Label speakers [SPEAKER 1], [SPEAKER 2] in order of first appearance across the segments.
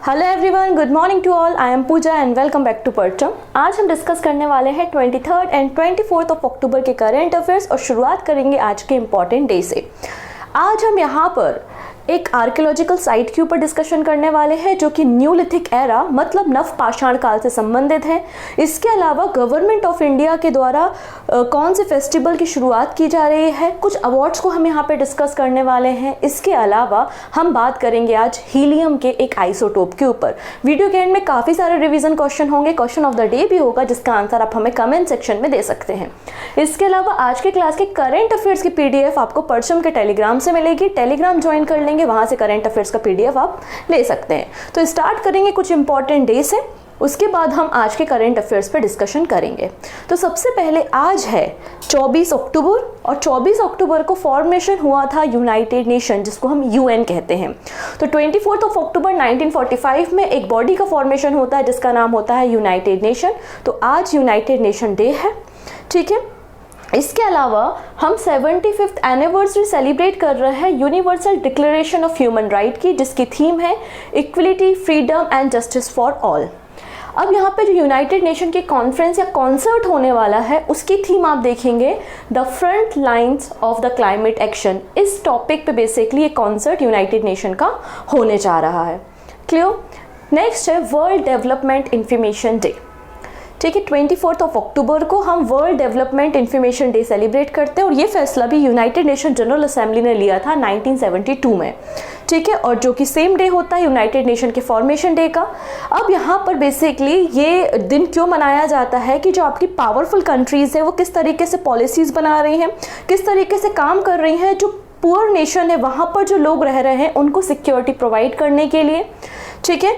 [SPEAKER 1] Hello everyone, good morning to all. I am Pooja and welcome back to Parcham. आज हम discuss करने वाले हैं 23 एंड 24 ऑफ अक्टूबर के करंट अफेयर्स और शुरुआत करेंगे आज के इम्पॉर्टेंट डे से। आज हम यहाँ पर एक आर्कियोलॉजिकल साइट के ऊपर डिस्कशन करने वाले हैं जो कि न्यूलिथिक एरा मतलब नव पाषाण काल से संबंधित है। इसके अलावा गवर्नमेंट ऑफ इंडिया के द्वारा कौन से फेस्टिवल की शुरुआत की जा रही है, कुछ अवार्ड्स को हम यहाँ पे डिस्कस करने वाले हैं। इसके अलावा हम बात करेंगे आज हीलियम के एक आइसोटोप के ऊपर। वीडियो के एंड में काफ़ी सारे रिवीजन क्वेश्चन होंगे, क्वेश्चन ऑफ द डे भी होगा जिसका आंसर आप हमें कमेंट सेक्शन में दे सकते हैं। इसके अलावा आज के क्लास के करंट अफेयर्स की PDF आपको परचम के टेलीग्राम से मिलेगी। टेलीग्राम ज्वाइन कर लेंगे, वहाँ से करंट अफेयर्स का PDF आप ले सकते हैं। तो स्टार्ट करेंगे कुछ इंपॉर्टेंट डे से, उसके बाद हम आज के करंट अफेयर्स पे डिस्कशन करेंगे। तो सबसे पहले आज है 24 अक्टूबर और 24 अक्टूबर को फॉर्मेशन हुआ था यूनाइटेड नेशन, जिसको हम UN कहते हैं। तो 24 अक्टूबर 1945 में एक बॉडी का फॉर्मेशन होता है जिसका नाम होता है यूनाइटेड नेशन। तो आज यूनाइटेड नेशन डे है, ठीक है। इसके अलावा हम 75th एनिवर्सरी सेलिब्रेट कर रहे हैं universal declaration of human right की, जिसकी थीम है equality, freedom and justice for all. अब यहाँ पे जो यूनाइटेड नेशन की कॉन्फ्रेंस या कॉन्सर्ट होने वाला है उसकी थीम आप देखेंगे the front lines of the climate action. इस टॉपिक पे बेसिकली ये कॉन्सर्ट यूनाइटेड नेशन का होने जा रहा है। क्लियर। नेक्स्ट है वर्ल्ड डेवलपमेंट इंफॉर्मेशन डे, ठीक है। 24 अक्टूबर को हम world development information day celebrate करते हैं और ये फैसला भी यूनाइटेड नेशन जनरल असेंबली ने लिया था 1972 में, ठीक है। और जो कि सेम डे होता है यूनाइटेड नेशन के फॉर्मेशन डे का। अब यहाँ पर बेसिकली ये दिन क्यों मनाया जाता है कि जो आपकी पावरफुल कंट्रीज़ है वो किस तरीके से पॉलिसीज़ बना रही हैं, किस तरीके से काम कर रही हैं, जो पुअर नेशन है वहाँ पर जो लोग रह रहे हैं उनको सिक्योरिटी प्रोवाइड करने के लिए, ठीक है,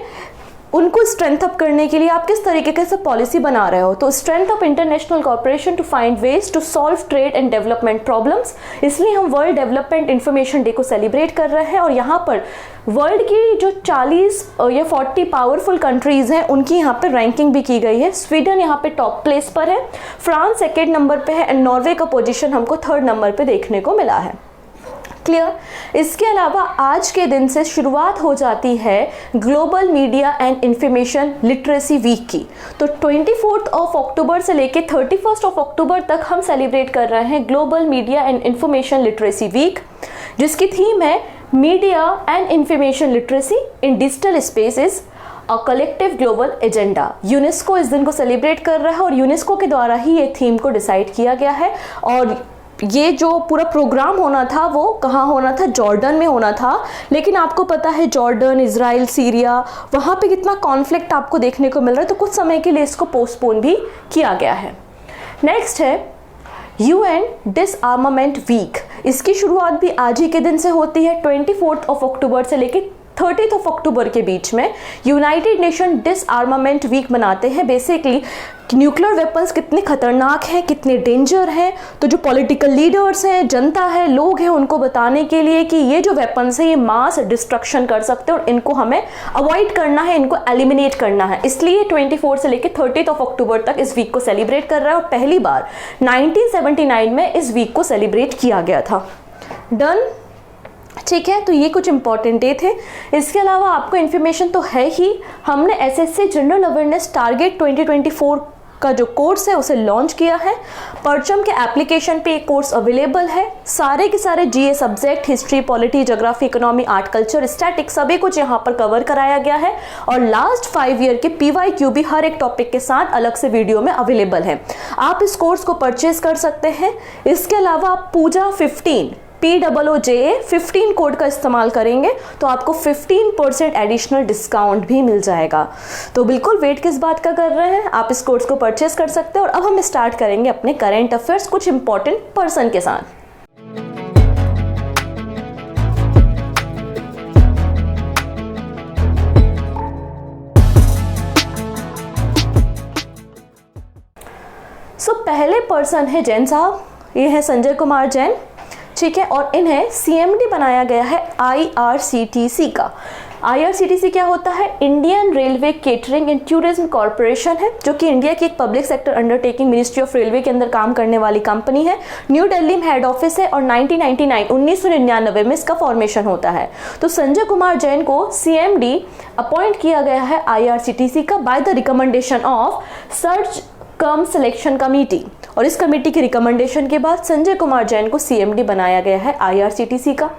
[SPEAKER 1] उनको स्ट्रेंथ अप करने के लिए आप किस तरीके से पॉलिसी बना रहे हो। तो strength up international corporation to find ways to solve trade and development problems, इसलिए हम वर्ल्ड डेवलपमेंट इंफॉर्मेशन डे को सेलिब्रेट कर रहे हैं। और यहाँ पर वर्ल्ड की जो 40 या 40 पावरफुल कंट्रीज़ हैं उनकी यहाँ पर रैंकिंग भी की गई है। स्वीडन यहाँ पे टॉप प्लेस पर है, फ्रांस सेकेंड नंबर पे है एंड नॉर्वे का पोजीशन हमको 3rd नंबर पे देखने को मिला है। क्लियर। इसके अलावा आज के दिन से शुरुआत हो जाती है global media and information literacy week की। तो 24 अक्टूबर से लेके 31 अक्टूबर तक हम सेलिब्रेट कर रहे हैं global media and information literacy week, जिसकी थीम है media and information literacy in digital spaces a collective global agenda. UNESCO इस दिन को सेलिब्रेट कर रहा है और यूनेस्को के द्वारा ही ये थीम को डिसाइड किया गया है। और ये जो पूरा प्रोग्राम होना था वो कहाँ होना था, जॉर्डन में होना था। लेकिन आपको पता है जॉर्डन, इजराइल, सीरिया, वहाँ पे कितना कॉन्फ्लिक्ट आपको देखने को मिल रहा है, तो कुछ समय के लिए इसको पोस्टपोन भी किया गया है। नेक्स्ट है UN डिसआर्मामेंट वीक। इसकी शुरुआत भी आज ही के दिन से होती है। 24 अक्टूबर से लेके 30 अक्टूबर के बीच में यूनाइटेड नेशन डिसआर्मामेंट वीक मनाते हैं। बेसिकली न्यूक्लियर वेपन्स कितने खतरनाक हैं, कितने डेंजर हैं, तो जो पॉलिटिकल लीडर्स हैं, जनता है, लोग हैं, उनको बताने के लिए कि ये जो वेपन्स हैं ये मास डिस्ट्रक्शन कर सकते हैं और इनको हमें अवॉइड करना है, इनको एलिमिनेट करना है। इसलिए 24 से लेकर 30 अक्टूबर तक इस वीक को सेलिब्रेट कर रहा है और पहली बार 1979 में इस वीक को सेलिब्रेट किया गया था। डन, ठीक है। तो ये कुछ इंपॉर्टेंट डे थे। इसके अलावा आपको इन्फॉर्मेशन तो है ही, हमने SSC जनरल अवेयरनेस टारगेट 2024 का जो कोर्स है उसे लॉन्च किया है। परचम के एप्लीकेशन पे एक कोर्स अवेलेबल है। सारे के सारे GA subject, history, polity, geography, economy, art, culture, static सभी कुछ यहाँ पर कवर कराया गया है। और लास्ट 5 ईयर के PYQ भी हर एक टॉपिक के साथ अलग से वीडियो में अवेलेबल है। आप इस कोर्स को परचेज कर सकते हैं। इसके अलावा आप पूजा 15 POOJA 15 कोड का इस्तेमाल करेंगे तो आपको 15% एडिशनल डिस्काउंट भी मिल जाएगा। तो बिल्कुल वेट किस बात का कर रहे हैं, आप इस कोर्स को परचेस कर सकते हैं। और अब हम स्टार्ट करेंगे अपने करंट अफेयर्स कुछ इंपॉर्टेंट पर्सन के साथ। पहले पर्सन है जैन साहब, ये है संजय कुमार जैन, ठीक है। और इन्हें CMD बनाया गया है IRCTC का। IRCTC क्या होता है? Indian railway catering and tourism corporation है, जो कि इंडिया की एक public sector undertaking ministry of railway के अंदर काम करने वाली कंपनी है। न्यू दिल्ली में हेड ऑफिस है और 1999 में इसका फॉर्मेशन होता है। तो संजय कुमार जैन को CMD अपॉइंट किया गया है IRCTC का by the recommendation of search come selection committee, और इस कमेटी की रिकमेंडेशन के बाद संजय कुमार जैन को CMD बनाया गया है IRCTC का।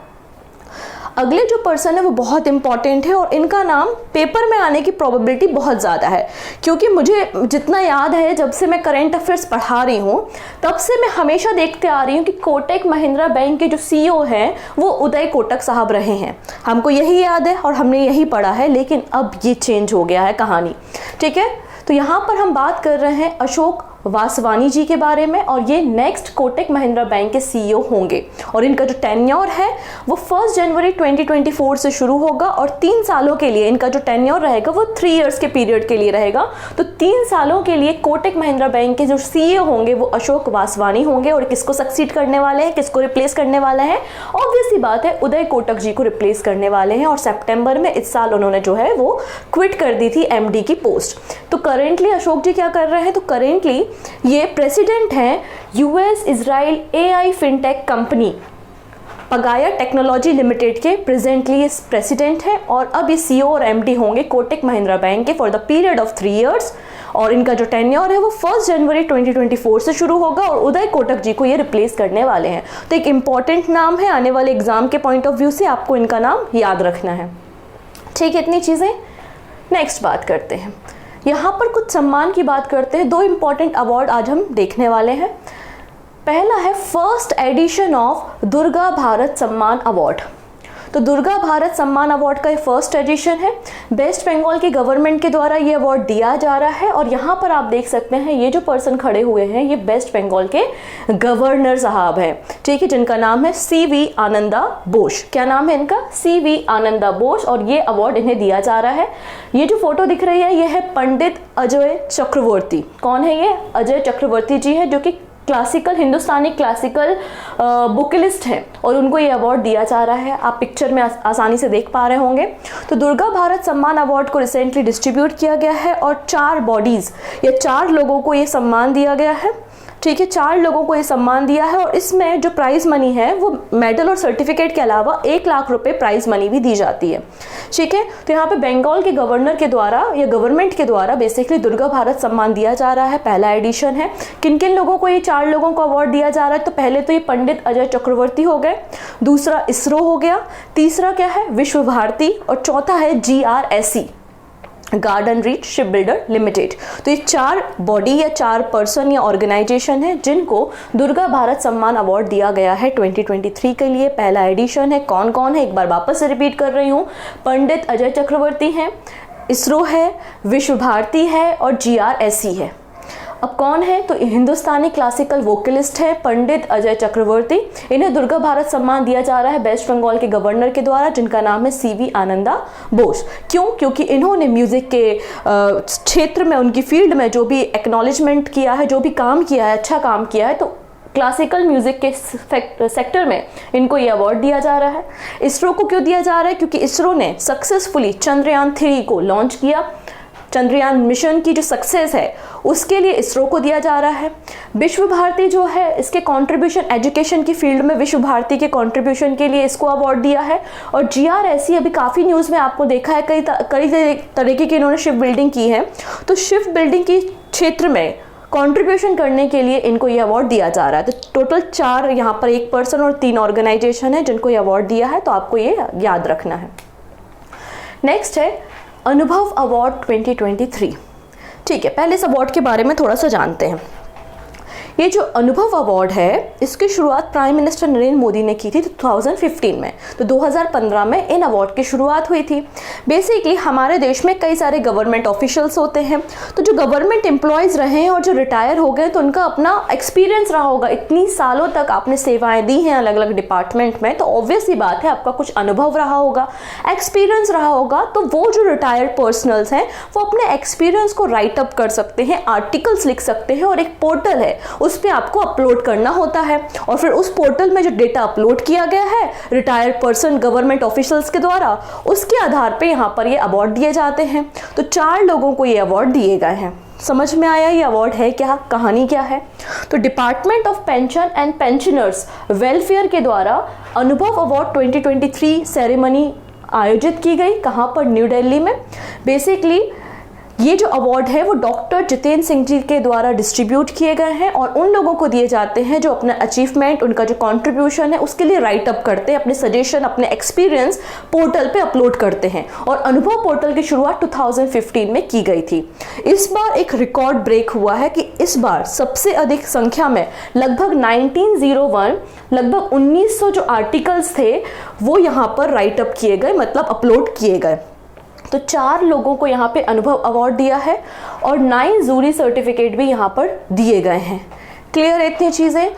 [SPEAKER 1] अगले जो पर्सन है वो बहुत इंपॉर्टेंट है और इनका नाम पेपर में आने की प्रोबेबिलिटी बहुत ज़्यादा है, क्योंकि मुझे जितना याद है जब से मैं करंट अफेयर्स पढ़ा रही हूँ तब से मैं हमेशा देखते आ रही हूँ कि कोटक महिंद्रा बैंक के जो CEO हैं वो उदय कोटक साहब रहे हैं। हमको यही याद है और हमने यही पढ़ा है, लेकिन अब ये चेंज हो गया है कहानी। ठीक है, तो यहाँ पर हम बात कर रहे हैं अशोक वासवानी जी के बारे में, और ये नेक्स्ट कोटक महिंद्रा बैंक के CEO होंगे। और इनका जो टेन्योर है वो 1 जनवरी 2024 से शुरू होगा और 3 सालों के लिए इनका जो टेन्योर रहेगा वो 3 इयर्स के पीरियड के लिए रहेगा। तो 3 सालों के लिए कोटक महिंद्रा बैंक के जो CEO होंगे वो अशोक वासवानी होंगे। और किसको सक्सीड करने वाले हैं, किसको रिप्लेस करने वाले हैं? ऑब्वियस सी बात है, उदय कोटक जी को रिप्लेस करने वाले हैं। और सितंबर में इस साल उन्होंने जो है वो क्विट कर दी थी MD की पोस्ट। तो करेंटली अशोक जी क्या कर रहे हैं? तो करेंटली ये प्रेसिडेंट हैं US Israel AI fintech company Pagaya technology limited के, प्रेजेंटली ये प्रेसिडेंट हैं। और अब ये CEO और MD होंगे कोटक महिंद्रा बैंक के for the period of 3 years. और इनका जो टेन्योर है वो 1 जनवरी 2024 से शुरू होगा और उदय कोटक जी को ये रिप्लेस करने वाले हैं। तो एक इंपॉर्टेंट नाम है, आने वाले एग्जाम के पॉइंट ऑफ व्यू से आपको इनका नाम याद रखना है। ठीक है, इतनी चीज़ें। नेक्स्ट बात करते हैं, यहाँ पर कुछ सम्मान की बात करते हैं। 2 इंपॉर्टेंट अवार्ड आज हम देखने वाले हैं। पहला है first edition of Durga Bharat सम्मान अवार्ड। तो दुर्गा भारत सम्मान अवार्ड का ये फर्स्ट एडिशन है। वेस्ट बंगाल की गवर्नमेंट के द्वारा ये अवार्ड दिया जा रहा है। और यहाँ पर आप देख सकते हैं ये जो पर्सन खड़े हुए हैं ये वेस्ट बंगाल के गवर्नर साहब हैं, ठीक है, जिनका नाम है CV आनंदा बोस। क्या नाम है इनका? CV आनंदा बोस। और ये अवार्ड इन्हें दिया जा रहा है। ये जो फोटो दिख रही है ये है पंडित अजय चक्रवर्ती। कौन है ये? अजय चक्रवर्ती जी हैं, जो कि क्लासिकल हिंदुस्तानी क्लासिकल बुकलिस्ट हैं और उनको ये अवार्ड दिया जा रहा है। आप पिक्चर में आसानी से देख पा रहे होंगे। तो दुर्गा भारत सम्मान अवार्ड को रिसेंटली डिस्ट्रीब्यूट किया गया है और 4 बॉडीज या 4 लोगों को ये सम्मान दिया गया है। ठीक है, 4 लोगों को ये सम्मान दिया है और इसमें जो प्राइज मनी है वो मेडल और सर्टिफिकेट के अलावा 1 लाख रुपए प्राइज मनी भी दी जाती है। ठीक है, तो यहाँ पे बंगाल के गवर्नर के द्वारा या गवर्नमेंट के द्वारा बेसिकली दुर्गा भारत सम्मान दिया जा रहा है। पहला एडिशन है। किन किन लोगों को ये 4 लोगों को अवार्ड दिया जा रहा है? तो पहले तो ये पंडित अजय चक्रवर्ती हो गए, दूसरा इसरो हो गया, तीसरा क्या है? विश्व भारती, और चौथा है GRSE garden reach ship builder limited. तो ये 4 बॉडी या 4 पर्सन या ऑर्गेनाइजेशन है जिनको दुर्गा भारत सम्मान अवार्ड दिया गया है 2023 के लिए। पहला एडिशन है। कौन कौन है? एक बार वापस से रिपीट कर रही हूँ। पंडित अजय चक्रवर्ती हैं, इसरो है, विश्व भारती है और GRSE है। अब कौन है? तो हिंदुस्तानी क्लासिकल वोकलिस्ट है पंडित अजय चक्रवर्ती। इन्हें दुर्गा भारत सम्मान दिया जा रहा है वेस्ट बंगाल के गवर्नर के द्वारा, जिनका नाम है CV आनंदा बोस। क्यों? क्योंकि इन्होंने म्यूजिक के क्षेत्र में, उनकी फील्ड में जो भी एक्नॉलेजमेंट किया है, जो भी काम किया है, अच्छा काम किया है, तो क्लासिकल म्यूजिक के सेक्टर में इनको ये अवार्ड दिया जा रहा है। इसरो को क्यों दिया जा रहा है? क्योंकि इसरो ने सक्सेसफुली चंद्रयान 3 को लॉन्च किया। चंद्रयान मिशन की जो सक्सेस है उसके लिए इसरो को दिया जा रहा है। विश्व भारती जो है इसके कंट्रीब्यूशन एजुकेशन की फील्ड में, विश्व भारती के कंट्रीब्यूशन के लिए इसको अवार्ड दिया है। और GRSE अभी काफ़ी न्यूज़ में आपको देखा है, कई तरीके की इन्होंने शिप बिल्डिंग की है। तो शिप बिल्डिंग की क्षेत्र में कंट्रीब्यूशन करने के लिए इनको ये अवार्ड दिया जा रहा है। तो टोटल 4 यहाँ पर 1 पर्सन और 3 ऑर्गेनाइजेशन है जिनको ये अवार्ड दिया है, तो आपको ये याद रखना है। नेक्स्ट है अनुभव अवार्ड 2023। ठीक है, पहले इस अवार्ड के बारे में थोड़ा सा जानते हैं। ये जो अनुभव अवार्ड है इसकी शुरुआत प्राइम मिनिस्टर नरेंद्र मोदी ने की थी 2015 में। तो 2015 में इन अवार्ड की शुरुआत हुई थी। बेसिकली हमारे देश में कई सारे गवर्नमेंट ऑफिशियल्स होते हैं, तो जो गवर्नमेंट एम्प्लॉयज़ रहे हैं और जो रिटायर हो गए तो उनका अपना एक्सपीरियंस रहा होगा, इतनी सालों तक आपने सेवाएं दी हैं अलग अलग डिपार्टमेंट में, तो ऑब्वियस ही बात है आपका कुछ अनुभव रहा होगा, एक्सपीरियंस रहा होगा। तो वो जो रिटायर्ड पर्सनल्स हैं वो अपने एक्सपीरियंस को राइट अप कर सकते हैं, आर्टिकल्स लिख सकते हैं और एक पोर्टल है उस पर आपको अपलोड करना होता है और फिर उस पोर्टल में जो डेटा अपलोड किया गया है रिटायर्ड पर्सन गवर्नमेंट ऑफिशियल्स के द्वारा, उसके आधार पे यहाँ पर ये अवार्ड दिए जाते हैं। तो 4 लोगों को ये अवार्ड दिए गए हैं। समझ में आया ये अवार्ड है क्या, कहानी क्या है? तो department of pension and pensioners welfare के द्वारा अनुभव अवार्ड 2023 सेरेमनी आयोजित की गई। कहाँ पर? न्यू दिल्ली में। बेसिकली ये जो अवार्ड है वो डॉक्टर जितेंद्र सिंह जी के द्वारा डिस्ट्रीब्यूट किए गए हैं और उन लोगों को दिए जाते हैं जो अपना अचीवमेंट, उनका जो कंट्रीब्यूशन है उसके लिए राइट अप करते हैं, अपने सजेशन, अपने एक्सपीरियंस पोर्टल पे अपलोड करते हैं। और अनुभव पोर्टल की शुरुआत 2015 में की गई थी। इस बार एक रिकॉर्ड ब्रेक हुआ है कि इस बार सबसे अधिक संख्या में लगभग 1901 लगभग 1900 जो आर्टिकल्स थे वो यहाँ पर राइट अप किए गए, मतलब अपलोड किए गए। तो 4 लोगों को यहाँ पे अनुभव अवार्ड दिया है और 9 जूरी सर्टिफिकेट भी यहाँ पर दिए गए हैं। क्लियर है इतनी चीज़ें?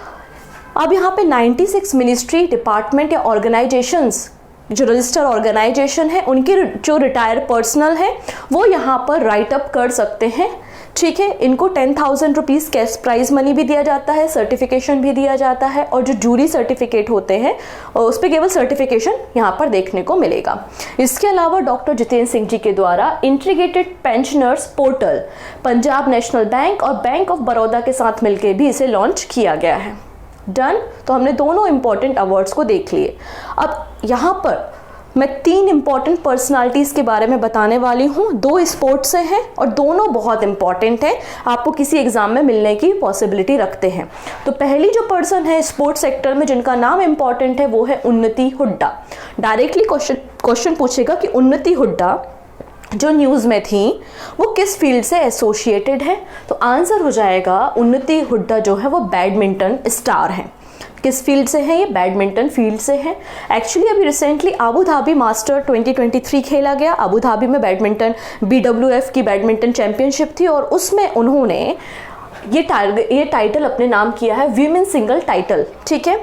[SPEAKER 1] अब यहाँ पे 96 मिनिस्ट्री, डिपार्टमेंट या ऑर्गेनाइजेशंस जो रजिस्टर ऑर्गेनाइजेशन है उनके जो रिटायर्ड पर्सनल है वो यहाँ पर राइट अप कर सकते हैं। ठीक है, इनको 10,000 रुपीज़ कैश प्राइज मनी भी दिया जाता है, सर्टिफिकेशन भी दिया जाता है और जो जूरी सर्टिफिकेट होते हैं उस पर केवल सर्टिफिकेशन यहाँ पर देखने को मिलेगा। इसके अलावा डॉक्टर जितेंद्र सिंह जी के द्वारा integrated pensioners portal Punjab national bank और बैंक ऑफ बड़ौदा के साथ मिलकर भी इसे लॉन्च किया गया है। डन। तो हमने दोनों इंपॉर्टेंट अवार्ड्स को देख लिए। अब यहाँ पर मैं 3 इंपॉर्टेंट पर्सनालिटीज़ के बारे में बताने वाली हूँ। 2 स्पोर्ट्स से हैं और दोनों बहुत इंपॉर्टेंट हैं, आपको किसी एग्जाम में मिलने की पॉसिबिलिटी रखते हैं। तो पहली जो पर्सन है स्पोर्ट्स सेक्टर में जिनका नाम इंपॉर्टेंट है वो है उन्नति हुड्डा। डायरेक्टली क्वेश्चन पूछेगा कि उन्नति हुड्डा जो न्यूज़ में थी वो किस फील्ड से एसोसिएटेड है? तो आंसर हो जाएगा उन्नति हुड्डा जो है वो बैडमिंटन स्टार हैं। किस फील्ड से है? ये बैडमिंटन फील्ड से है। एक्चुअली अभी रिसेंटली अबू धाबी मास्टर 2023 खेला गया। अबू धाबी में बैडमिंटन BWF की बैडमिंटन चैंपियनशिप थी और उसमें उन्होंने ये टाइटल अपने नाम किया है वीमेन सिंगल टाइटल। ठीक है,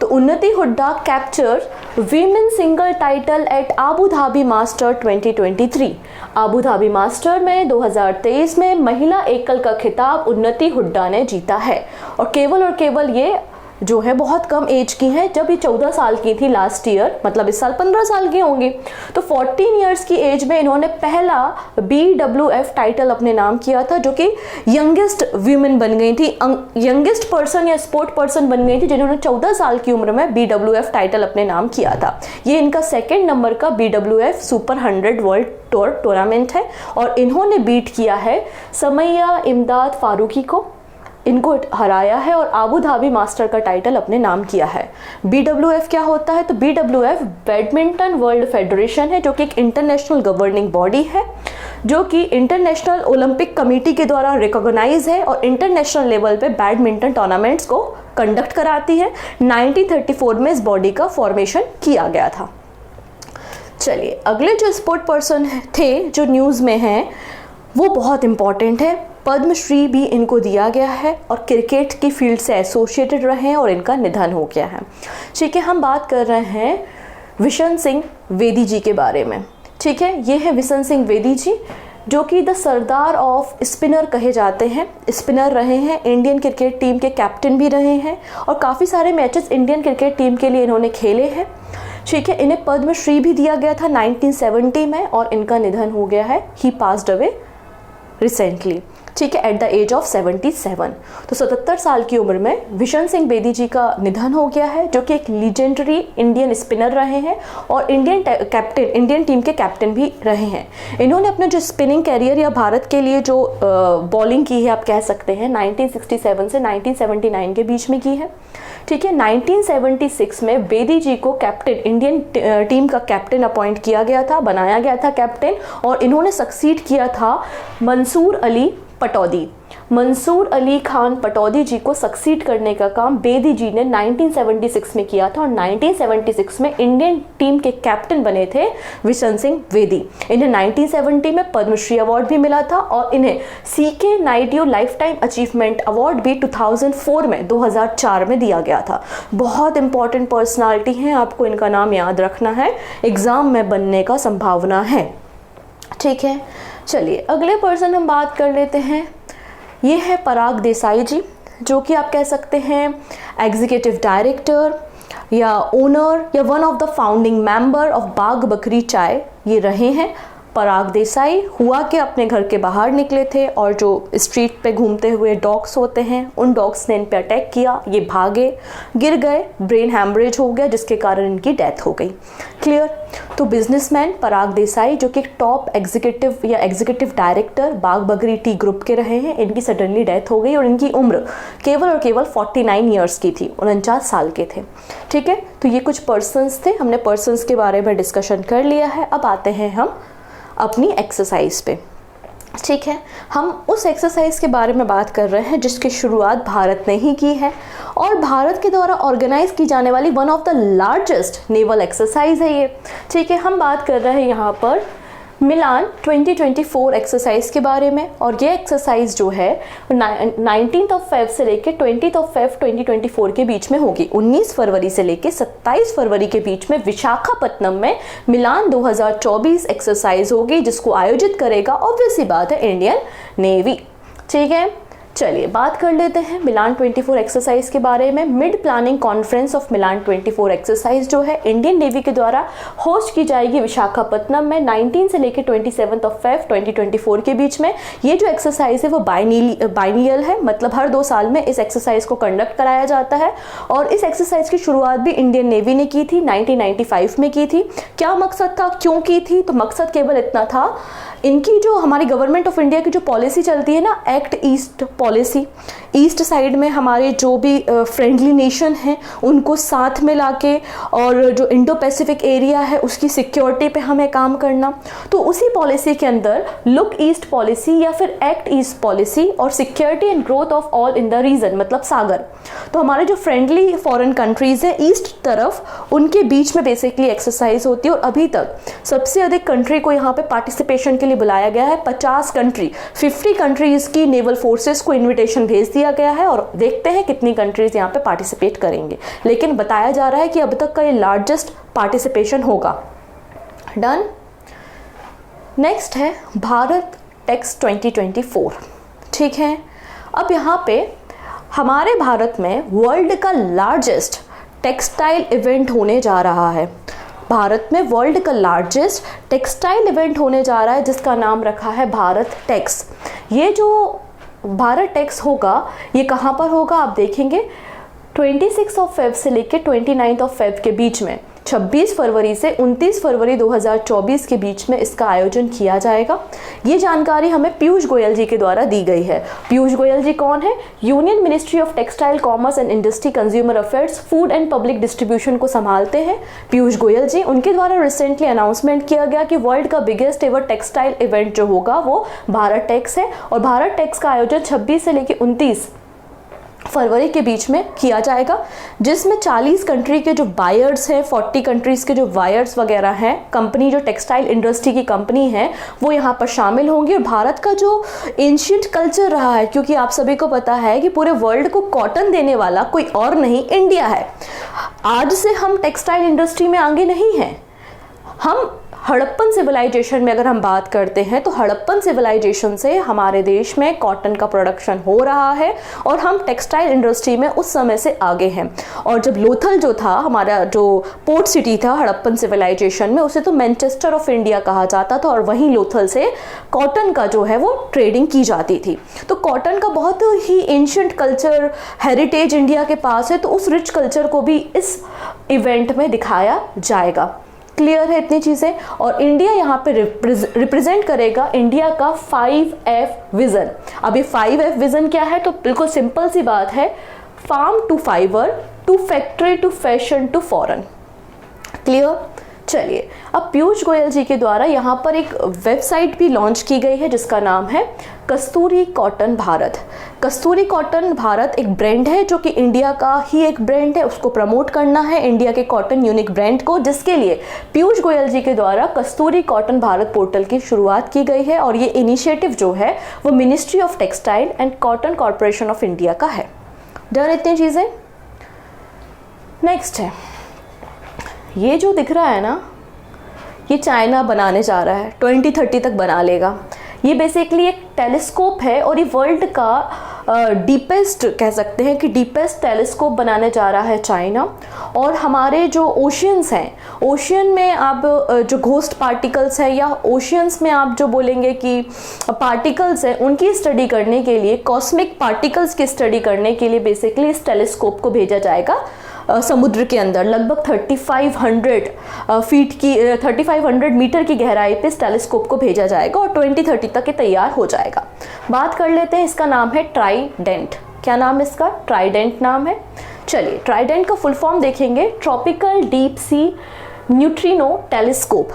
[SPEAKER 1] तो उन्नति Hooda capture women single title at Abu Dhabi master 2023। Abu Dhabi master में 2023 में महिला एकल का खिताब उन्नति हुड्डा ने जीता है और केवल ये जो है बहुत कम एज की है। जब ये 14 साल की थी लास्ट ईयर, मतलब इस साल 15 साल की होंगी, तो 14 इयर्स की एज में इन्होंने पहला BWF टाइटल अपने नाम किया था, जो कि यंगेस्ट वीमेन बन गई थी, यंगेस्ट पर्सन या स्पोर्ट पर्सन बन गई थी जिन्होंने 14 साल की उम्र में BWF टाइटल अपने नाम किया था। ये इनका 2nd नंबर का BWF super 100 world tour tournament है और इन्होंने बीट किया है समैया इमदाद फारूकी को, इनको हराया है और अबू धाबी मास्टर का टाइटल अपने नाम किया है। BWF क्या होता है? तो BWF बैडमिंटन वर्ल्ड फेडरेशन है जो कि एक इंटरनेशनल गवर्निंग बॉडी है जो कि इंटरनेशनल ओलंपिक कमेटी के द्वारा रिकॉग्नाइज है और इंटरनेशनल लेवल पे बैडमिंटन टूर्नामेंट्स को कंडक्ट कराती है। 1934 में इस बॉडी का फॉर्मेशन किया गया था। चलिए, अगले जो स्पोर्ट पर्सन थे जो न्यूज़ में हैं वो बहुत इंपॉर्टेंट है। पद्मश्री भी इनको दिया गया है और क्रिकेट की फील्ड से एसोसिएटेड रहे हैं और इनका निधन हो गया है। ठीक है, हम बात कर रहे हैं विशन सिंह वेदी जी के बारे में। ठीक है, ये है विशन सिंह वेदी जी जो कि द सरदार ऑफ स्पिनर कहे जाते हैं। स्पिनर रहे हैं, इंडियन क्रिकेट टीम के कैप्टन भी रहे हैं और काफ़ी सारे मैचेस इंडियन क्रिकेट टीम के लिए इन्होंने खेले हैं। ठीक है, इन्हें पद्मश्री भी दिया गया था 1970 में और इनका निधन हो गया है। ही पास्ड अवे रिसेंटली। ठीक है, एट द एज ऑफ 77। तो 77 साल की उम्र में विशन सिंह बेदी जी का निधन हो गया है जो कि एक लीजेंडरी इंडियन स्पिनर रहे हैं और इंडियन टीम के कैप्टन भी रहे हैं। इन्होंने अपना जो स्पिनिंग कैरियर या भारत के लिए जो बॉलिंग की है आप कह सकते हैं 1967 से 1979 के बीच में की है। ठीक है, 1976 में बेदी जी को कैप्टन इंडियन टीम का कैप्टन अपॉइंट किया गया था, बनाया गया था कैप्टन और इन्होंने सक्सीड किया था मंसूर अली खान पटौदी जी को सक्सीड करने का काम बेदी जी ने 1976 में किया था और 1976 में इंडियन टीम के कैप्टन बने थे विशन सिंह वेदी। इन्हें 1970 में पद्मश्री अवार्ड भी मिला था और इन्हें CK Naidu life time achievement award भी 2004 में दिया गया था। बहुत इंपॉर्टेंट पर्सनालिटी हैं, आपको इनका नाम याद रखना है, एग्जाम में बनने का संभावना है। ठीक है, चलिए अगले पर्सन हम बात कर लेते हैं। ये है पराग देसाई जी जो कि आप कह सकते हैं एग्जीक्यूटिव डायरेक्टर या ओनर या one of the founding member of बाघ बकरी चाय ये रहे हैं। पराग देसाई हुआ कि अपने घर के बाहर निकले थे और जो स्ट्रीट पे घूमते हुए डॉग्स होते हैं उन डॉग्स ने इन पे अटैक किया, ये भागे, गिर गए, ब्रेन हैमरेज हो गया जिसके कारण इनकी डेथ हो गई। क्लियर। तो बिजनेसमैन पराग देसाई जो कि टॉप एग्जीक्यूटिव या एग्जीक्यूटिव डायरेक्टर बाघ बकरी टी ग्रुप के रहे हैं, इनकी सडनली डेथ हो गई और इनकी उम्र केवल और केवल 49 ईयर्स की थी, 49 साल के थे। ठीक है, तो ये कुछ पर्सन्स थे, हमने पर्सन्स के बारे में डिस्कशन कर लिया है। अब आते हैं हम अपनी एक्सरसाइज पे। ठीक है, हम उस एक्सरसाइज के बारे में बात कर रहे हैं जिसकी शुरुआत भारत ने ही की है और भारत के द्वारा ऑर्गेनाइज की जाने वाली one of the largest naval exercise है ये। ठीक है, हम बात कर रहे हैं यहाँ पर मिलान 2024 एक्सरसाइज के बारे में और ये एक्सरसाइज जो है 19 फेब से लेकर 20 फेब 2024 के बीच में होगी। 19 फरवरी से लेकर 27 फरवरी के बीच में विशाखापट्टनम में मिलान 2024 एक्सरसाइज होगी जिसको आयोजित करेगा ऑब्वियस सी बात है इंडियन नेवी। ठीक है, चलिए बात कर लेते हैं मिलान 24 एक्सरसाइज के बारे में। Mid planning conference of Milan 24 exercise जो है इंडियन नेवी के द्वारा होस्ट की जाएगी विशाखापट्टनम में 19 से लेकर 27 फेब 2024 के बीच में। ये जो एक्सरसाइज है वो बाइनियल है, मतलब हर 2 साल में इस एक्सरसाइज को कंडक्ट कराया जाता है और इस एक्सरसाइज की शुरुआत भी इंडियन नेवी ने की थी, 1995 में की थी। क्या मकसद था, क्यों की थी? तो मकसद केवल इतना था, इनकी जो हमारी गवर्नमेंट ऑफ इंडिया की जो पॉलिसी चलती है ना, act east policy, east side में हमारे जो भी फ्रेंडली नेशन हैं उनको साथ में लाके और जो इंडो पैसिफिक एरिया है उसकी सिक्योरिटी पे हमें काम करना। तो उसी पॉलिसी के अंदर लुक ईस्ट पॉलिसी या फिर एक्ट ईस्ट पॉलिसी और security and growth of all in the region, मतलब सागर। तो हमारे जो फ्रेंडली फॉरेन कंट्रीज है ईस्ट तरफ, उनके बीच में बेसिकली एक्सरसाइज होती है और अभी तक सबसे अधिक कंट्री को यहाँ पे पार्टिसिपेशन के लिए बुलाया गया है। 50 कंट्री, 50 कंट्रीज की नेवल फोर्सेस को इन्विटेशन भेज दिया गया है और देखते हैं कितनी कंट्रीज यहाँ पे पार्टिसिपेट करेंगे, लेकिन बताया जा रहा है कि अब तक का ये लार्जेस्ट पार्टिसिपेशन होगा। डन। नेक्स्ट है भारत टेक्स 2024। ठीक है, अब यहाँ पे हमारे भारत में वर्ल्ड का लार्जेस्ट टेक्सटाइल इवेंट होने जा रहा है। भारत में वर्ल्ड का लार्जेस्ट टेक्सटाइल इवेंट होने जा रहा है जिसका नाम रखा है भारत टेक्स। ये जो भारत टेक्स होगा ये कहाँ पर होगा आप देखेंगे, 26 फेब से लेकर 29 फेब के बीच में, 26 फरवरी से 29 फरवरी 2024 के बीच में इसका आयोजन किया जाएगा। ये जानकारी हमें पीयूष गोयल जी के द्वारा दी गई है। पीयूष गोयल जी कौन है? Union ministry of textile, commerce and industry, consumer affairs, food and public distribution को संभालते हैं पीयूष गोयल जी। उनके द्वारा रिसेंटली अनाउंसमेंट किया गया कि वर्ल्ड का बिगेस्ट एवर टेक्सटाइल इवेंट जो होगा वो भारत टेक्स है और भारत टेक्स का आयोजन 26 से लेकर 29 फरवरी के बीच में किया जाएगा, जिसमें 40 कंट्री के जो बायर्स हैं, 40 कंट्रीज़ के जो बायर्स वगैरह हैं, कंपनी जो टेक्सटाइल इंडस्ट्री की कंपनी है वो यहाँ पर शामिल होंगी। और भारत का जो एंशिएंट कल्चर रहा है, क्योंकि आप सभी को पता है कि पूरे वर्ल्ड को कॉटन देने वाला कोई और नहीं इंडिया है। आज से हम टेक्सटाइल इंडस्ट्री में आगे नहीं हैं। हम हड़प्पन सिविलाइजेशन में अगर हम बात करते हैं तो हड़प्पन सिविलाइजेशन से हमारे देश में कॉटन का प्रोडक्शन हो रहा है और हम टेक्सटाइल इंडस्ट्री में उस समय से आगे हैं। और जब लोथल जो था, हमारा जो पोर्ट सिटी था हड़प्पन सिविलाइजेशन में, उसे तो मैनचेस्टर ऑफ इंडिया कहा जाता था और वहीं लोथल से कॉटन का जो है वो ट्रेडिंग की जाती थी। तो कॉटन का बहुत ही एंशिएंट कल्चर हेरिटेज इंडिया के पास है, तो उस रिच कल्चर को भी इस इवेंट में दिखाया जाएगा। क्लियर है इतनी चीज़ें। और इंडिया यहाँ पे रिप्रेजेंट करेगा इंडिया का 5F विज़न। अब ये 5F विज़न क्या है? तो बिल्कुल सिंपल सी बात है, farm to fibre to factory to fashion to foreign. Clear. चलिए, अब पीयूष गोयल जी के द्वारा यहाँ पर एक वेबसाइट भी लॉन्च की गई है जिसका नाम है कस्तूरी कॉटन भारत। कस्तूरी कॉटन भारत एक ब्रांड है जो कि इंडिया का ही एक ब्रांड है, उसको प्रमोट करना है इंडिया के कॉटन यूनिक ब्रांड को, जिसके लिए पीयूष गोयल जी के द्वारा कस्तूरी कॉटन भारत पोर्टल की शुरुआत की गई है। और ये इनिशिएटिव जो है वो ministry of textile and cotton corporation of India का है। डन इतनी चीज़ें। नेक्स्ट है, ये जो दिख रहा है ना, ये चाइना बनाने जा रहा है, 2030 तक बना लेगा। ये बेसिकली एक टेलीस्कोप है और ये वर्ल्ड का डीपेस्ट कह सकते हैं कि डीपेस्ट टेलीस्कोप बनाने जा रहा है चाइना। और हमारे जो ओशियंस हैं, ओशियन में आप जो घोस्ट पार्टिकल्स हैं या ओशियंस में आप जो बोलेंगे कि पार्टिकल्स हैं, उनकी स्टडी करने के लिए, कॉस्मिक पार्टिकल्स की स्टडी करने के लिए बेसिकली इस टेलीस्कोप को भेजा जाएगा समुद्र के अंदर। लगभग 3500 मीटर की गहराई पे इस टेलीस्कोप को भेजा जाएगा और 2030 तक ये तैयार हो जाएगा। बात कर लेते हैं, इसका नाम है ट्राइडेंट। क्या नाम है इसका? ट्राइडेंट नाम है। चलिए, ट्राइडेंट का फुल फॉर्म देखेंगे, tropical deep sea neutrino telescope.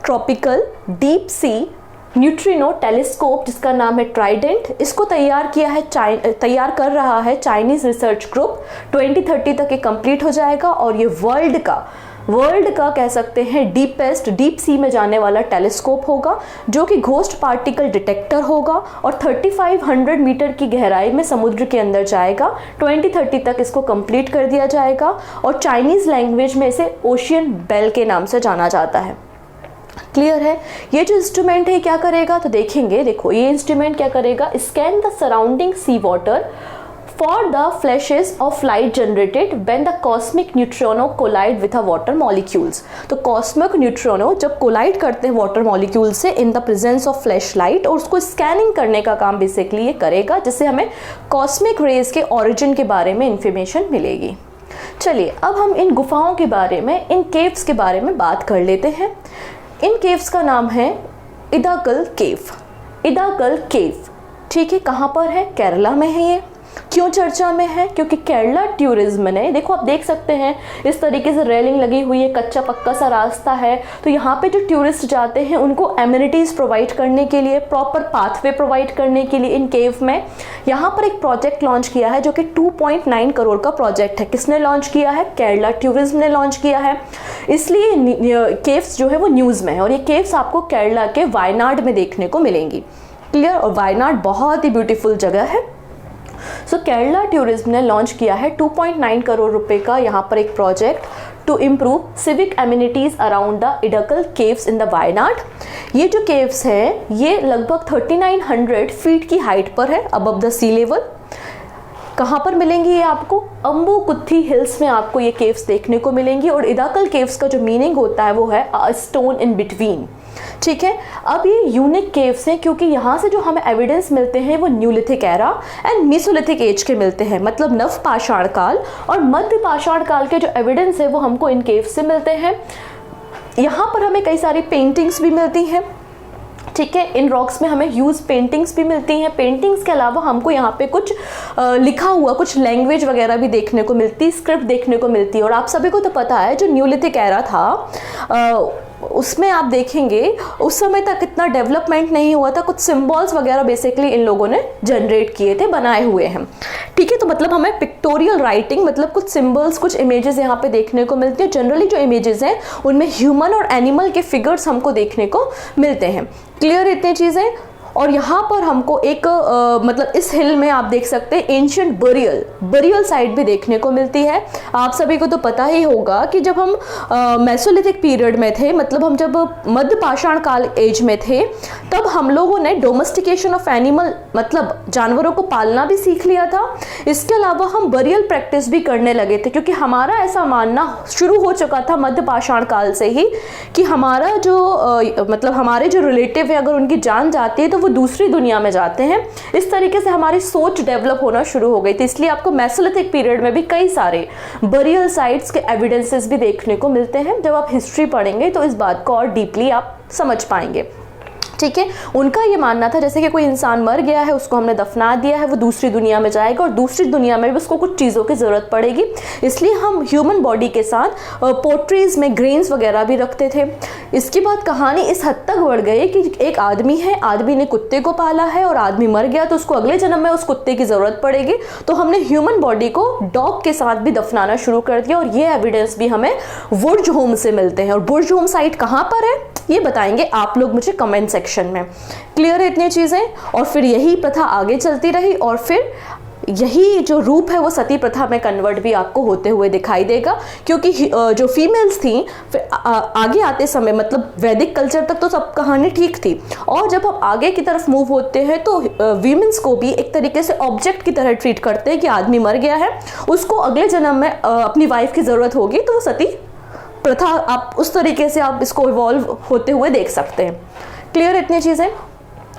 [SPEAKER 1] Tropical deep sea neutrino telescope, जिसका नाम है ट्राइडेंट, इसको तैयार कर रहा है चाइनीज रिसर्च ग्रुप। 2030 तक ये कंप्लीट हो जाएगा और ये वर्ल्ड का कह सकते हैं डीपेस्ट, डीप सी में जाने वाला टेलीस्कोप होगा, जो कि घोस्ट पार्टिकल डिटेक्टर होगा और 3500 मीटर की गहराई में समुद्र के अंदर जाएगा। 2030 तक इसको कंप्लीट कर दिया जाएगा और चाइनीज लैंग्वेज में इसे ओशियन बेल के नाम से जाना जाता है। क्लियर है? ये जो इंस्ट्रूमेंट है क्या करेगा, तो देखेंगे, देखो ये इंस्ट्रूमेंट क्या करेगा, scan the surrounding sea water for the flashes of light generated when the cosmic neutrino collide with a water molecules. तो कॉस्मिक न्यूट्रिनो जब कोलाइड करते हैं वाटर मॉलिक्यूल से in the presence of flash light, और उसको scanning करने का काम बेसिकली ये करेगा, जिससे हमें कॉस्मिक रेज के ओरिजिन के बारे में इंफॉर्मेशन मिलेगी। चलिए, अब हम इन गुफाओं के बारे में, इन केव्स के बारे में बात कर लेते हैं। इन केव्स का नाम है इदाकल केव। इदाकल केव, ठीक है, कहाँ पर है? केरला में है। ये क्यों चर्चा में है? क्योंकि केरला टूरिज्म ने, देखो आप देख सकते हैं इस तरीके से रेलिंग लगी हुई है, कच्चा पक्का सा रास्ता है, तो यहाँ पे जो टूरिस्ट जाते हैं उनको एमिनिटीज़ प्रोवाइड करने के लिए, प्रॉपर पाथवे प्रोवाइड करने के लिए इन केव में यहाँ पर एक प्रोजेक्ट लॉन्च किया है, जो कि 2.9 करोड़ का प्रोजेक्ट है। किसने लॉन्च किया है? केरला टूरिज्म ने लॉन्च किया है। इसलिए केव्स जो है वो न्यूज़ में है, और ये केव्स आपको केरला के वायनाड में देखने को मिलेंगी। क्लियर? और वायनाड बहुत ही ब्यूटीफुल जगह है। सो केरला टूरिज्म ने लॉन्च किया है 2.9 करोड़ रुपए का यहाँ पर एक project to improve civic amenities around the Edakkal caves in the Wayanad. ये जो केव्स हैं ये लगभग 3900 फीट की हाइट पर है, अबव द सी लेवल। कहाँ पर मिलेंगी ये आपको? अम्बुकुत्थी हिल्स में आपको ये केव्स देखने को मिलेंगी। और इदाकल केव्स का जो मीनिंग होता है वो है अ स्टोन इन बिटवीन। ठीक है, अब ये यूनिक केव्स हैं क्योंकि यहाँ से जो हमें एविडेंस मिलते हैं वो Neolithic era and Mesolithic as के मिलते हैं, मतलब नव पाषाण काल और मध्य पाषाण काल के जो एविडेंस है वो हमको इन केव्स से मिलते हैं। यहाँ पर हमें कई सारी पेंटिंग्स भी मिलती हैं। ठीक है, इन रॉक्स में हमें ह्यूज पेंटिंग्स भी मिलती हैं। पेंटिंग्स के अलावा हमको यहाँ पे कुछ लिखा हुआ, कुछ लैंग्वेज वगैरह भी देखने को मिलती, स्क्रिप्ट देखने को मिलती है। और आप सभी को तो पता है जो न्यूलिथिक एरा था उसमें आप देखेंगे उस समय तक इतना डेवलपमेंट नहीं हुआ था, कुछ सिंबल्स वगैरह बेसिकली इन लोगों ने जनरेट किए थे, बनाए हुए हैं। ठीक है, तो मतलब हमें पिक्टोरियल राइटिंग, मतलब कुछ सिंबल्स, कुछ इमेजेस यहाँ पे देखने को मिलती है। जनरली जो इमेजेस हैं उनमें ह्यूमन और एनिमल के फिगर्स हमको देखने को मिलते हैं। क्लियर इतनी चीज़ें? और यहाँ पर हमको एक मतलब इस हिल में आप देख सकते हैं एंशिएंट बरियल साइट भी देखने को मिलती है। आप सभी को तो पता ही होगा कि जब हम मेसोलिथिक पीरियड में थे, मतलब हम जब मध्य पाषाण काल एज में थे, तब हम लोगों ने डोमेस्टिकेशन ऑफ एनिमल, मतलब जानवरों को पालना भी सीख लिया था। इसके अलावा हम बरियल प्रैक्टिस भी करने लगे थे, क्योंकि हमारा ऐसा मानना शुरू हो चुका था मध्य पाषाण काल से ही कि हमारा जो मतलब हमारे जो रिलेटिव है, अगर उनकी जान जाती है तो वो दूसरी दुनिया में जाते हैं। इस तरीके से हमारी सोच डेवलप होना शुरू हो गई थी। इसलिए आपको मेसोलिथिक पीरियड में भी कई सारे बरियल साइट्स के एविडेंसेस भी देखने को मिलते हैं। जब आप हिस्ट्री पढ़ेंगे तो इस बात को और डीपली आप समझ पाएंगे। ठीक है, उनका ये मानना था जैसे कि कोई इंसान मर गया है, उसको हमने दफना दिया है, वो दूसरी दुनिया में जाएगा और दूसरी दुनिया में भी उसको कुछ चीज़ों की ज़रूरत पड़ेगी। इसलिए हम ह्यूमन बॉडी के साथ पोट्रीज में ग्रेन्स वगैरह भी रखते थे। इसके बाद कहानी इस हद तक बढ़ गई कि एक आदमी है, आदमी ने कुत्ते को पाला है और आदमी मर गया तो उसको अगले जन्म में उस कुत्ते की ज़रूरत पड़ेगी, तो हमने ह्यूमन बॉडी को डॉग के साथ भी दफनाना शुरू कर दिया। और ये एविडेंस भी हमें वुड्ज होम से मिलते हैं। और वुड्ज होम साइट कहाँ पर है ये बताएंगे आप लोग मुझे कमेंट सेक्शन में। क्लियर है इतनी चीज़ें? और फिर यही प्रथा आगे चलती रही और फिर यही जो रूप है वो सती प्रथा में कन्वर्ट भी आपको होते हुए दिखाई देगा, क्योंकि जो फीमेल्स थी आगे आते समय, मतलब वैदिक कल्चर तक तो सब कहानी ठीक थी, और जब हम आगे की तरफ मूव होते हैं तो वीमेंस को भी एक तरीके से ऑब्जेक्ट की तरह ट्रीट करते हैं कि आदमी मर गया है, उसको अगले जन्म में अपनी वाइफ की ज़रूरत होगी, तो वो सती प्रथा आप उस तरीके से आप इसको इवॉल्व होते हुए देख सकते हैं। क्लियर इतनी चीज़ें।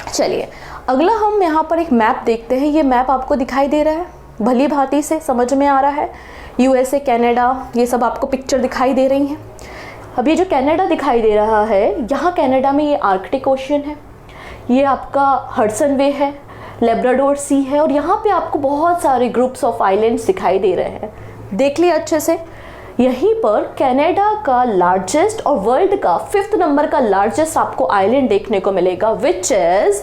[SPEAKER 1] चलिए अगला हम यहाँ पर एक मैप देखते हैं। ये मैप आपको दिखाई दे रहा है, भली भांति से समझ में आ रहा है। यूएसए, कनाडा, ये सब आपको पिक्चर दिखाई दे रही हैं। अब ये जो कनाडा दिखाई दे रहा है, यहाँ कनाडा में ये आर्कटिक ओशन है, ये आपका हडसन वे है, लेब्राडोर सी है, और यहाँ पे आपको बहुत सारे ग्रुप्स ऑफ आइलैंड्स दिखाई दे रहे हैं। देख लिया अच्छे से। यहीं पर कनाडा का लार्जेस्ट और वर्ल्ड का 5th नंबर का लार्जेस्ट आपको आइलैंड देखने को मिलेगा, विच इज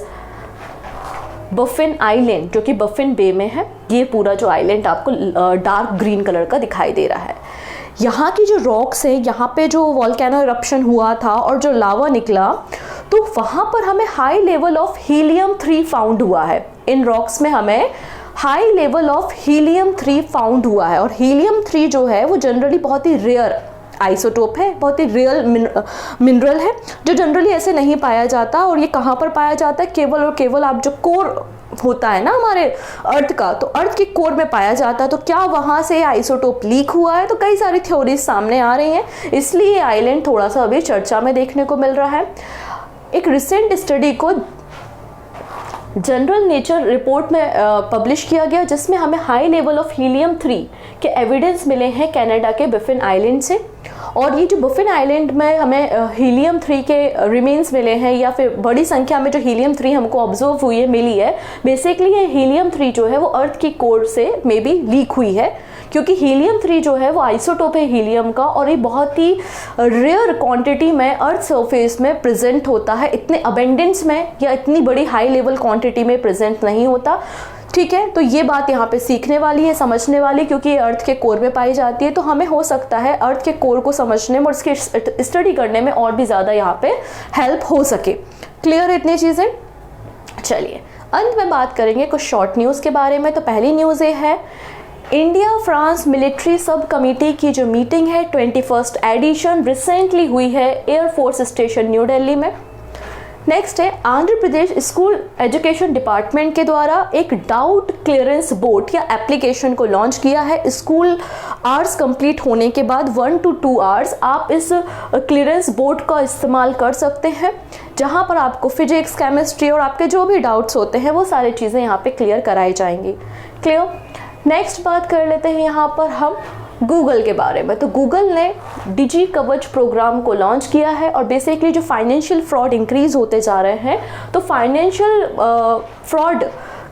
[SPEAKER 1] बफिन आइलैंड, जो कि बफिन बे में है। ये पूरा जो आइलैंड आपको डार्क ग्रीन कलर का दिखाई दे रहा है। यहाँ की जो रॉक्स है, यहाँ पे जो वॉल्केनो इरप्शन हुआ था और जो लावा निकला, तो वहाँ पर हमें high level of helium 3 found हुआ है। इन रॉक्स में हमें high level of helium 3 found हुआ है, और हीलियम 3 जो है वो जनरली बहुत ही रेयर आइसोटोप है, बहुत ही रियल मिनरल है, जो जनरली ऐसे नहीं पाया जाता। और ये कहाँ पर पाया जाता है? केवल और केवल आप जो कोर होता है ना हमारे अर्थ का, तो अर्थ के कोर में पाया जाता है। तो क्या वहाँ से आइसोटोप लीक हुआ है? तो कई सारी थ्योरीज सामने आ रही हैं, इसलिए ये आइलैंड थोड़ा सा अभी चर्चा में देखने को मिल रहा है। एक रिसेंट स्टडी को जनरल नेचर रिपोर्ट में पब्लिश किया गया, जिसमें हमें हाई लेवल ऑफ हीलियम 3 के एविडेंस मिले हैं कनाडा के बफिन आइलैंड से। और ये जो बफिन आइलैंड में हमें हीलियम 3 के रिमेन्स मिले हैं, या फिर बड़ी संख्या में जो हीलियम 3 हमको ऑब्जर्व हुई है, मिली है, बेसिकली ये हीलियम 3 जो है वो अर्थ की कोर से मे बी लीक हुई है, क्योंकि हीलियम 3 जो है वो आइसोटोप है हीलियम का, और ये बहुत ही रेयर क्वांटिटी में अर्थ सरफेस में प्रेजेंट होता है। इतने अबेंडेंस में या इतनी बड़ी हाई लेवल क्वांटिटी में प्रेजेंट नहीं होता। ठीक है, तो ये बात यहाँ पे सीखने वाली है, समझने वाली, क्योंकि ये अर्थ के कोर में पाई जाती है। तो हमें हो सकता है अर्थ के कोर को समझने में और उसकी स्टडी करने में और भी ज़्यादा यहाँ पे हेल्प हो सके। क्लियर इतनी चीज़ें। चलिए अंत में बात करेंगे कुछ शॉर्ट न्यूज़ के बारे में। तो पहली न्यूज़ ये है, India France military sub committee की जो मीटिंग है 21st एडिशन रिसेंटली हुई है एयरफोर्स स्टेशन न्यू दिल्ली में। नेक्स्ट है, Andhra Pradesh school education department के द्वारा एक डाउट क्लियरेंस बोर्ड या एप्लीकेशन को लॉन्च किया है। स्कूल आवर्स कंप्लीट होने के बाद 1 to 2 आवर्स आप इस क्लियरेंस बोर्ड का इस्तेमाल कर सकते हैं, जहां पर आपको फिजिक्स, केमिस्ट्री और आपके जो भी डाउट्स होते हैं वो सारी चीज़ें यहाँ पे क्लियर कराई जाएंगी। क्लियर। नेक्स्ट बात कर लेते हैं यहाँ पर हम गूगल के बारे में। तो गूगल ने डिजी कवच प्रोग्राम को लॉन्च किया है, और बेसिकली जो फाइनेंशियल फ्रॉड इंक्रीज होते जा रहे हैं, तो फाइनेंशियल फ्रॉड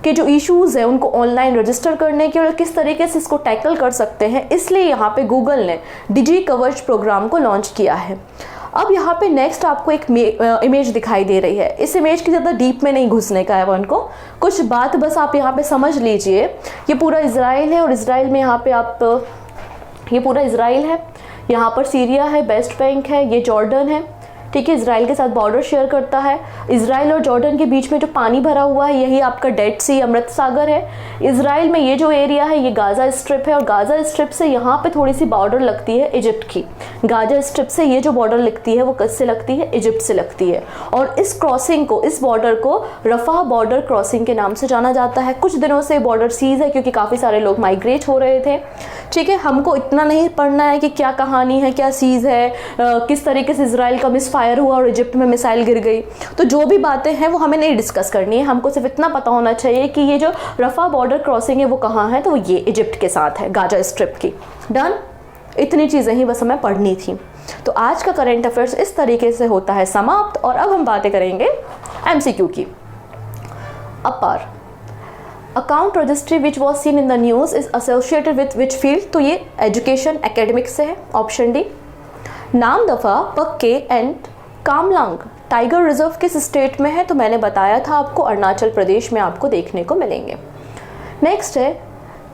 [SPEAKER 1] के जो इश्यूज़ हैं उनको ऑनलाइन रजिस्टर करने के और किस तरीके से इसको टैकल कर सकते हैं, इसलिए यहाँ पे गूगल ने डिजी कवच प्रोग्राम को लॉन्च किया है। अब यहाँ पे नेक्स्ट आपको एक इमेज दिखाई दे रही है। इस इमेज की ज़्यादा डीप में नहीं घुसने का है उनको, कुछ बात बस आप यहाँ पे समझ लीजिए। ये पूरा इजराइल है, और इजराइल में यहाँ पे आप, ये पूरा इजराइल है, यहाँ पर सीरिया है, वेस्ट बैंक है, ये जॉर्डन है। ठीक है, इजराइल के साथ बॉर्डर शेयर करता है। इजराइल और जॉर्डन के बीच में जो पानी भरा हुआ है यही आपका डेड सी, अमृत सागर है। इजराइल में ये जो एरिया है ये गाजा स्ट्रिप है, और गाजा स्ट्रिप से यहाँ पे थोड़ी सी बॉर्डर लगती है इजिप्ट की। गाजा स्ट्रिप से ये जो बॉर्डर लगती है वो किससे लगती है? इजिप्ट से लगती है। और इस क्रॉसिंग को, इस बॉर्डर को रफा बॉर्डर क्रॉसिंग के नाम से जाना जाता है। कुछ दिनों से बॉर्डर सीज है, क्योंकि काफ़ी सारे लोग माइग्रेट हो रहे थे। ठीक है, हमको इतना नहीं पढ़ना है कि क्या कहानी है, क्या सीज है, किस तरीके से इजराइल का मिसफायर हुआ और इजिप्ट में मिसाइल गिर गई। तो जो भी बातें हैं वो हमें नहीं डिस्कस करनी है, हमको सिर्फ इतना पता होना चाहिए कि ये जो रफा बॉर्डर क्रॉसिंग है वो कहाँ है, तो ये इजिप्ट के साथ है, गाजा स्ट्रिप की। डन, इतनी चीज़ें ही बस हमें पढ़नी थी। तो आज का करंट अफेयर्स इस तरीके से होता है समाप्त, और अब हम बातें करेंगे MCQ की। Upper account registry which was seen in the news is associated with which field? तो ये एजुकेशन एकेडमिक्स से है, ऑप्शन डी। नाम दफा, पक्के एंड कामलांग टाइगर रिजर्व किस स्टेट में है? तो मैंने बताया था आपको, अरुणाचल प्रदेश में आपको देखने को मिलेंगे। नेक्स्ट है,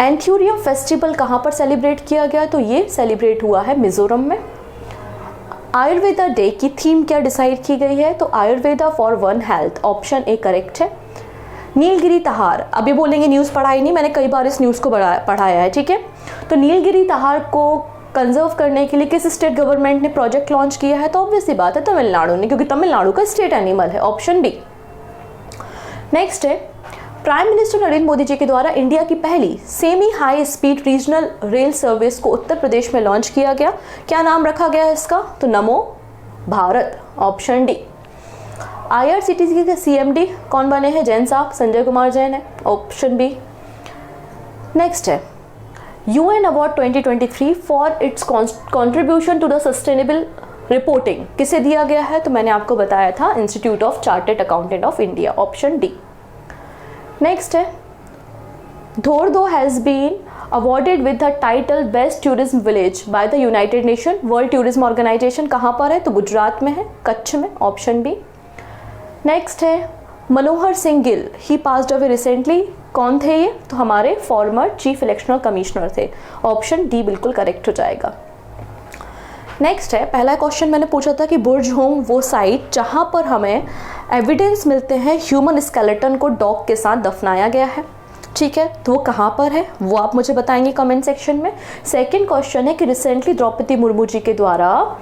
[SPEAKER 1] एंथ्यूरियम फेस्टिवल कहाँ पर सेलिब्रेट किया गया? तो ये सेलिब्रेट हुआ है मिजोरम में। आयुर्वेदा डे की थीम क्या डिसाइड की गई है? तो Ayurveda for one health, option A correct है। नीलगिरी तहार, अभी बोलेंगे न्यूज़ पढ़ाई नहीं, मैंने कई बार इस न्यूज़ को पढ़ाया है, ठीक है। तो नीलगिरी तहार को कंजर्व करने के लिए किस स्टेट गवर्नमेंट ने प्रोजेक्ट लॉन्च किया है? तो ऑब्वियस सी बात है तमिलनाडु ने, क्योंकि तमिलनाडु का स्टेट एनिमल है, ऑप्शन बी। नेक्स्ट है, प्राइम मिनिस्टर नरेंद्र मोदी जी के द्वारा इंडिया की पहली semi high speed regional rail service को उत्तर प्रदेश में लॉन्च किया गया। क्या नाम रखा गया है इसका? तो नमो भारत, ऑप्शन डी। IRCTC के CMD कौन बने हैं? जैन साहब, संजय कुमार जैन है, ऑप्शन बी। नेक्स्ट है, UN award 2023 for its contribution to the sustainable reporting किसे दिया गया है? तो मैंने आपको बताया था, institute of chartered accountant of India, option D. Next है, Dhordo has been awarded with the title best tourism village by the United Nation World Tourism Organisation. कहाँ पर है? तो गुजरात में है, कच्छ में, ऑप्शन बी। नेक्स्ट है, Manohar Singh Gill, he passed away recently. कौन थे ये? तो हमारे फॉर्मर चीफ इलेक्शनल कमिश्नर थे, ऑप्शन डी बिल्कुल करेक्ट हो जाएगा। नेक्स्ट है, पहला क्वेश्चन मैंने पूछा था कि बुर्ज होम वो साइट जहाँ पर हमें एविडेंस मिलते हैं ह्यूमन स्केलेटन को डॉग के साथ दफनाया गया है, ठीक है, तो वो कहाँ पर है वो आप मुझे बताएंगे कमेंट सेक्शन में। सेकंड क्वेश्चन है कि रिसेंटली द्रौपदी मुर्मू जी के द्वारा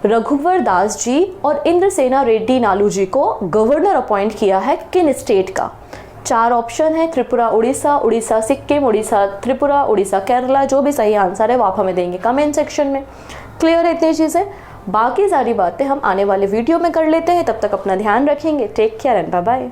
[SPEAKER 1] रघुवर दास जी और इंद्रसेना रेड्डी नालू जी को गवर्नर अपॉइंट किया है किन स्टेट का? 4 ऑप्शन है, त्रिपुरा उड़ीसा, उड़ीसा सिक्किम, उड़ीसा त्रिपुरा, उड़ीसा केरला। जो भी सही आंसर है वो आप हमें देंगे कमेंट सेक्शन में। क्लियर है इतनी चीज़ें? बाकी सारी बातें हम आने वाले वीडियो में कर लेते हैं, तब तक अपना ध्यान रखेंगे। Take care and bye bye.